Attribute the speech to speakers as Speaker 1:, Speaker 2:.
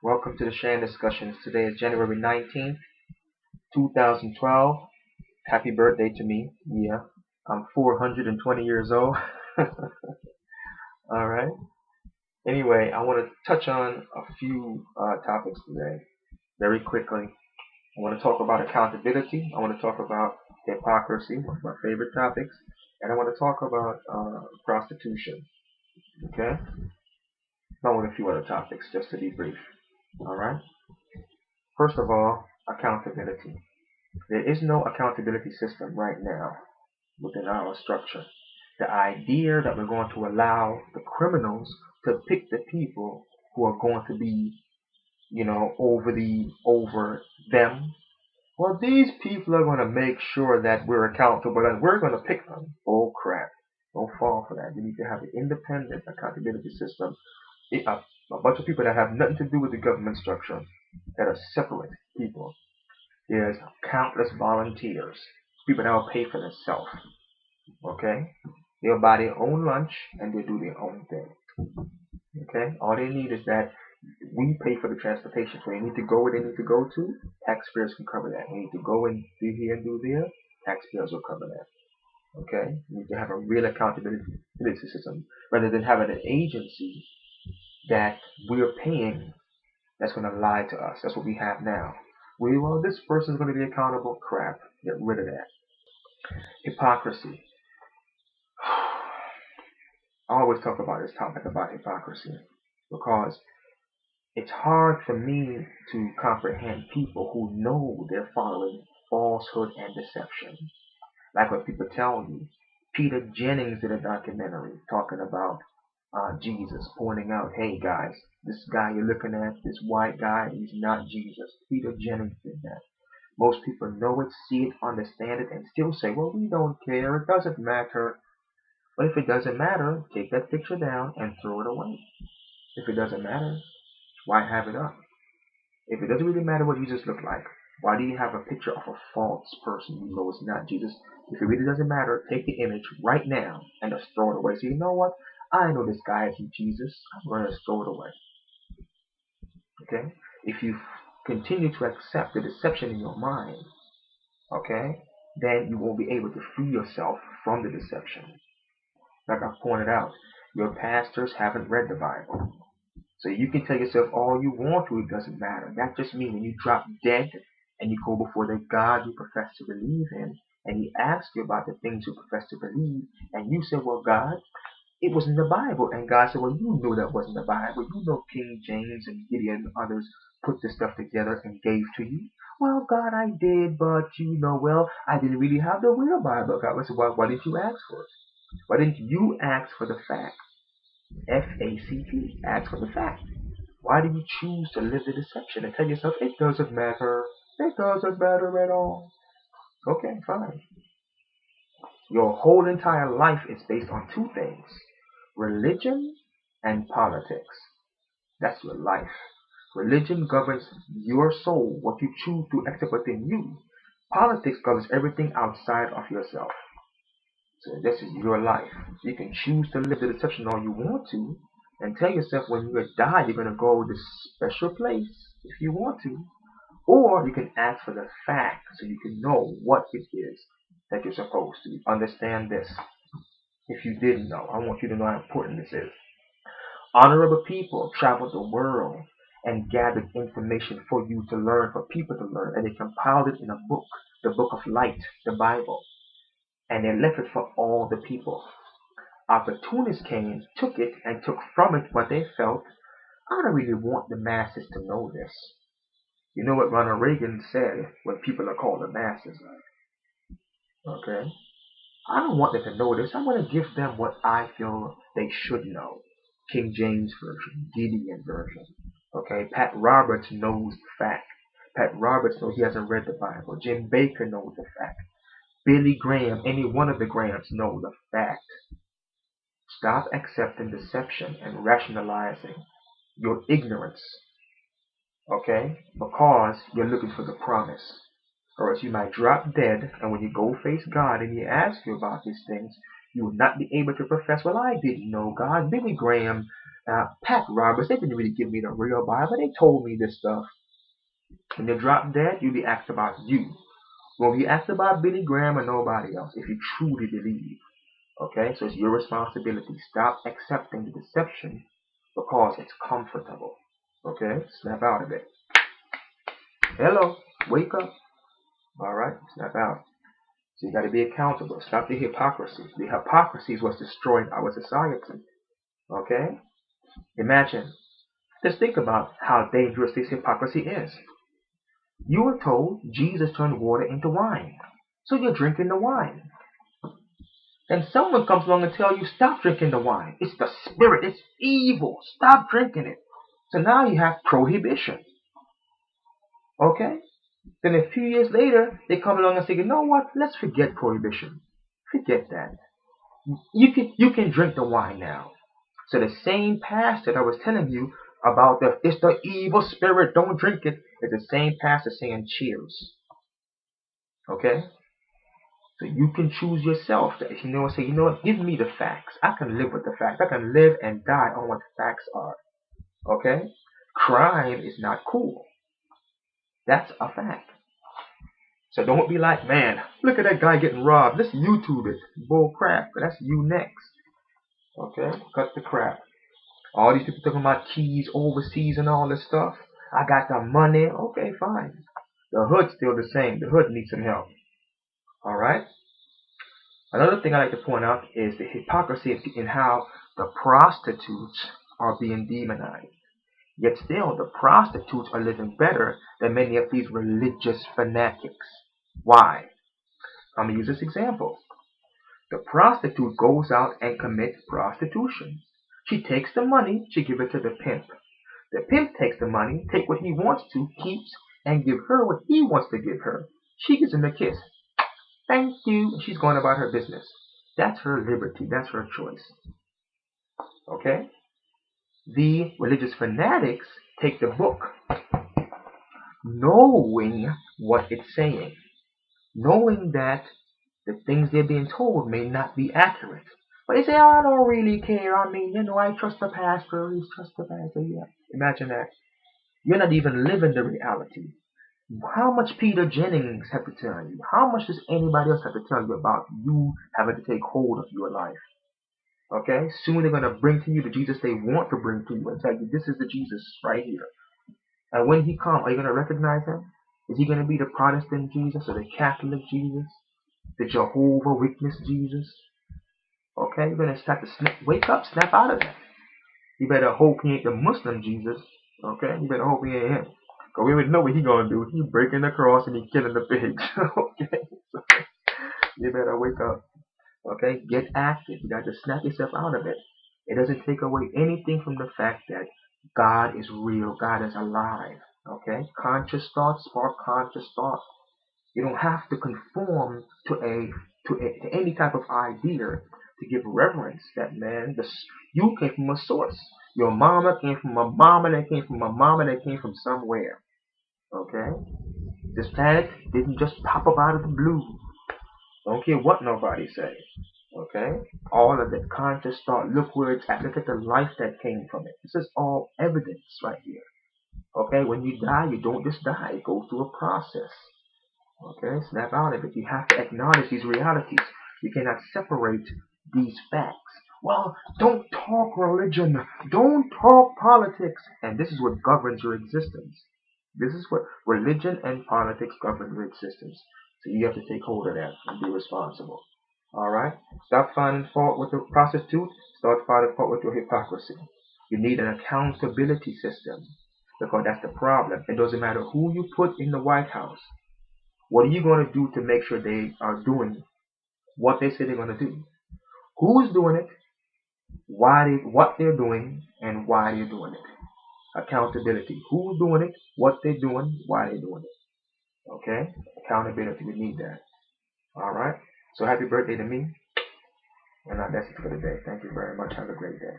Speaker 1: Welcome to the Shan Discussions. Today is January 19th, 2012. Happy birthday to me. Yeah, I'm 420 years old. Alright. Anyway, I want to touch on a few topics today very quickly. I want to talk about accountability. I want to talk about hypocrisy, one of my favorite topics. And I want to talk about prostitution. Okay? Along with a few other topics, just to be brief. Alright? First of all, accountability. There is no accountability system right now within our structure. The idea that we're going to allow the criminals to pick the people who are going to be, over them. Well, these people are going to make sure that we're accountable and we're going to pick them. Oh crap. Don't fall for that. You need to have an independent accountability system. A bunch of people that have nothing to do with the government structure, that are separate people. There's countless volunteers, people that will pay for themselves. Okay? They'll buy their own lunch and they do their own thing. Okay? All they need is that we pay for the transportation. So they need to go where they need to go to, taxpayers can cover that. They need to go and do here and do there, taxpayers will cover that. Okay? You need to have a real accountability system rather than having an agency that we're paying that's going to lie to us. That's what we have now. Well, this person's going to be accountable. Crap. Get rid of that. Hypocrisy. I always talk about this topic about hypocrisy because it's hard for me to comprehend people who know they're following falsehood and deception. Like when people tell you, Peter Jennings did a documentary talking about Jesus, pointing out, hey guys, this guy you're looking at, this white guy, he's not Jesus. Peter Jennings did that. Most people know it, see it, understand it, and still say, well, we don't care, it doesn't matter. But if it doesn't matter, take that picture down and throw it away. If it doesn't matter, why have it up? If it doesn't really matter what Jesus looked like, why do you have a picture of a false person you know is not Jesus? If it really doesn't matter, take the image right now and just throw it away. So you know what? I know this guy isn't Jesus. I'm going to throw it away. Okay? If you continue to accept the deception in your mind, okay, then you won't be able to free yourself from the deception. Like I pointed out, your pastors haven't read the Bible. So you can tell yourself all you want to, it doesn't matter. That just means when you drop dead and you go before the God you profess to believe in, and he asks you about the things you profess to believe, and you say, well, God, it was in the Bible. And God said, well, you knew that wasn't the Bible. You know King James and Gideon and others put this stuff together and gave to you. Well, God, I did, but I didn't really have the real Bible. God said, well, why didn't you ask for it? Why didn't you ask for the fact? F-A-C-T. Ask for the fact. Why do you choose to live the deception and tell yourself it doesn't matter? It doesn't matter at all. Okay, fine. Your whole entire life is based on two things: religion and politics. That's your life. Religion governs your soul, what you choose to accept within you. Politics governs everything outside of yourself. So this is your life. You can choose to live the deception all you want to and tell yourself when you die you're going to go to this special place if you want to. Or you can ask for the fact so you can know what it is that you're supposed to. Understand this. If you didn't know, I want you to know how important this is. Honorable people traveled the world and gathered information for you to learn, for people to learn, and they compiled it in a book, the book of light, the Bible. And they left it for all the people. Opportunists came, took it, and took from it what they felt. I don't really want the masses to know this. You know what Ronald Reagan said when people are called the masses, right? Okay? I don't want them to know this. I want to give them what I feel they should know. King James Version, Gideon Version. Okay? Pat Roberts knows the fact. Pat Roberts knows he hasn't read the Bible. Jim Baker knows the fact. Billy Graham, any one of the Grahams know the fact. Stop accepting deception and rationalizing your ignorance. Okay? Because you're looking for the promise. Or else you might drop dead, and when you go face God and he asks you about these things, you will not be able to profess, well, I didn't know God. Billy Graham pack robbers, they didn't really give me the real Bible. They told me this stuff. When you drop dead, you'll be asked about you. Won't be asked about Billy Graham or nobody else if you truly believe. Okay, so it's your responsibility. Stop accepting the deception because it's comfortable. Okay, snap out of it. Hello, wake up. All right, snap out. So you got to be accountable. Stop the hypocrisy. The hypocrisy is what's destroying our society. Okay, imagine. Just think about how dangerous this hypocrisy is. You were told Jesus turned water into wine, so you're drinking the wine. Then someone comes along and tells you, stop drinking the wine. It's the spirit. It's evil. Stop drinking it. So now you have prohibition. Okay? Then a few years later, they come along and say, you know what? Let's forget prohibition. Forget that. You can drink the wine now. So the same pastor that was telling you about it's the evil spirit, don't drink it, is the same pastor saying cheers. Okay? So you can choose yourself. If you know what, say, you know what, give me the facts. I can live with the facts. I can live and die on what the facts are. Okay? Crime is not cool. That's a fact. So don't be like, man, look at that guy getting robbed. Let's YouTube it. Bull crap. That's you next. Okay? Cut the crap. All these people talking about keys overseas and all this stuff. I got the money. Okay, fine. The hood's still the same. The hood needs some help. Alright? Another thing I like to point out is the hypocrisy in how the prostitutes are being demonized. Yet still, the prostitutes are living better than many of these religious fanatics. Why? I'm going to use this example. The prostitute goes out and commits prostitution. She takes the money, she gives it to the pimp. The pimp takes the money, take what he wants to, keeps, and give her what he wants to give her. She gives him a kiss. Thank you. She's going about her business. That's her liberty. That's her choice. Okay? The religious fanatics take the book, knowing what it's saying, knowing that the things they're being told may not be accurate. But they say, oh, I don't really care. I mean, I trust the pastor. He's trust the pastor. Yeah. Imagine that. You're not even living the reality. How much Peter Jennings have to tell you? How much does anybody else have to tell you about you having to take hold of your life? Okay? Soon they're going to bring to you the Jesus they want to bring to you and tell you, this is the Jesus right here. And when he comes, are you going to recognize him? Is he going to be the Protestant Jesus or the Catholic Jesus? The Jehovah Witness Jesus? Okay? You're going to start to wake up, snap out of that. You better hope he ain't the Muslim Jesus. Okay? You better hope he ain't him. Because we would know what he going to do. He breaking the cross and he killing the pigs. Okay? So, you better wake up. Okay? Get active. You got to snap yourself out of it. It doesn't take away anything from the fact that God is real. God is alive. Okay? Conscious thought, spark conscious thought. You don't have to conform to any type of idea to give reverence that, man, you came from a source. Your mama came from a mama that came from a mama that came from somewhere. Okay? This planet didn't just pop up out of the blue. Don't care what nobody say. Okay? All of it, conscious thought. Look where it's at. Look at the life that came from it. This is all evidence right here. Okay? When you die, you don't just die. It goes through a process. Okay? Snap out of it. You have to acknowledge these realities. You cannot separate these facts. Well, don't talk religion. Don't talk politics. And this is what governs your existence. This is what religion and politics govern your existence. So you have to take hold of that and be responsible. Alright? Stop finding fault with the prostitute. Start finding fault with your hypocrisy. You need an accountability system. Because that's the problem. It doesn't matter who you put in the White House. What are you going to do to make sure they are doing what they say they're going to do? Who's doing it? What they're doing, and why they're doing it. Accountability. Who's doing it? What they're doing? Why they're doing it. Okay? Accountability. We need that. Alright? So happy birthday to me. And that's it for the day. Thank you very much. Have a great day.